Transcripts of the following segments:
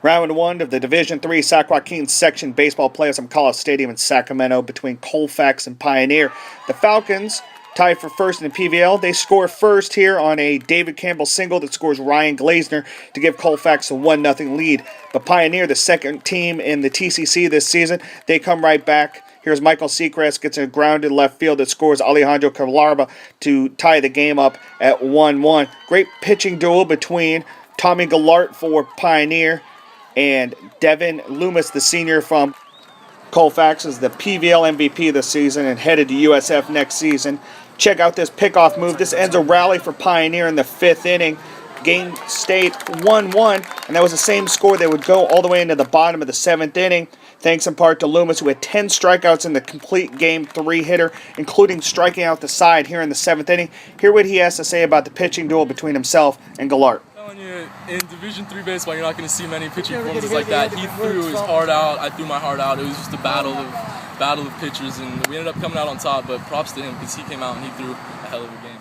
Round one of the Division III Sac Joaquin Section baseball playoffs from College Stadium in Sacramento between Colfax and Pioneer. The Falcons tied for first in the PVL. They score first here on a David Campbell single that scores Ryan Glazner to give Colfax a 1-0 lead. But Pioneer, the second team in the TCC this season, they come right back. Here's Michael Seacrest gets a grounded left field that scores Alejandro Calarba to tie the game up at 1-1. Great pitching duel between Tommy Gallart for Pioneer and Devin Loomis, the senior from Colfax, is the PVL MVP this season and headed to USF next season. Check out this pickoff move. This ends a rally for Pioneer in the 5th inning. Game stayed 1-1, and that was the same score that would go all the way into the bottom of the 7th inning, thanks in part to Loomis, who had 10 strikeouts in the complete game 3 hitter, including striking out the side here in the 7th inning. Hear what he has to say about the pitching duel between himself and Gallart. In Division III baseball, you're not going to see many pitching performances like that. He threw his heart out, I threw my heart out. It was just a battle of pitchers, and we ended up coming out on top, but props to him because he came out and he threw a hell of a game.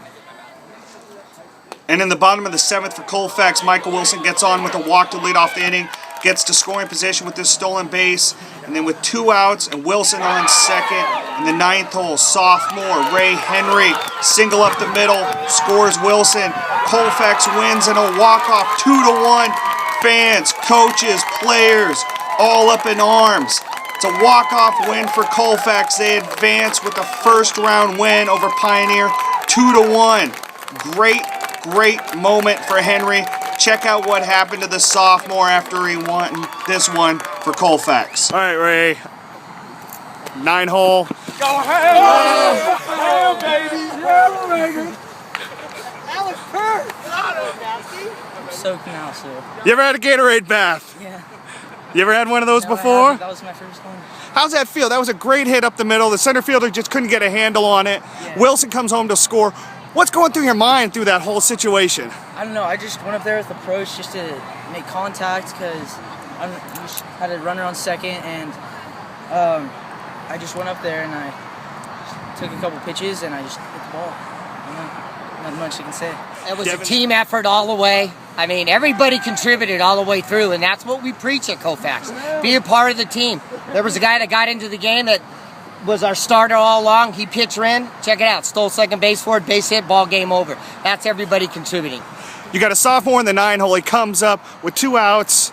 And in the bottom of the 7th for Colfax, Michael Wilson gets on with a walk to lead off the inning, gets to scoring position with this stolen base, and then with 2 outs and Wilson on second, in the 9th hole, sophomore Ray Henry, single up the middle, scores Wilson. Colfax wins in a walk-off 2-1. Fans, coaches, players, all up in arms. It's a walk-off win for Colfax. They advance with a first-round win over Pioneer, 2-1. Great moment for Henry. Check out what happened to the sophomore after he won this one for Colfax. All right, Ray. 9-hole. Go ahead! Oh, baby! Yeah, baby! Alex Purr! I'm soaking now, so. You ever had a Gatorade bath? Yeah. You ever had one of those before? That was my first one. How's that feel? That was a great hit up the middle. The center fielder just couldn't get a handle on it. Yeah. Wilson comes home to score. What's going through your mind through that whole situation? I don't know. I just went up there with approach just to make contact because I had a runner on second, and I just went up there and I took a couple pitches and I just hit the ball. Not much you can say. It was a team effort all the way. I mean, everybody contributed all the way through, and that's what we preach at Colfax. Be a part of the team. There was a guy that got into the game that was our starter all along. He pitched in. Check it out. Stole second base for it, base hit, ball game over. That's everybody contributing. You got a sophomore in the 9-hole. He comes up with 2 outs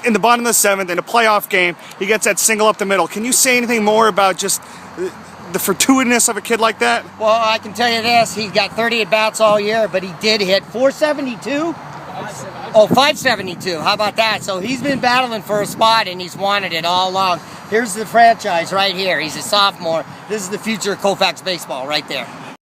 in the bottom of the 7th in a playoff game. He gets that single up the middle. Can you say anything more about just the fortuitousness of a kid like that? Well, I can tell you this. He got 30 at-bats all year, but he did hit 472. Oh, 572. How about that? So he's been battling for a spot, and he's wanted it all along. Here's the franchise right here. He's a sophomore. This is the future of Colfax baseball right there.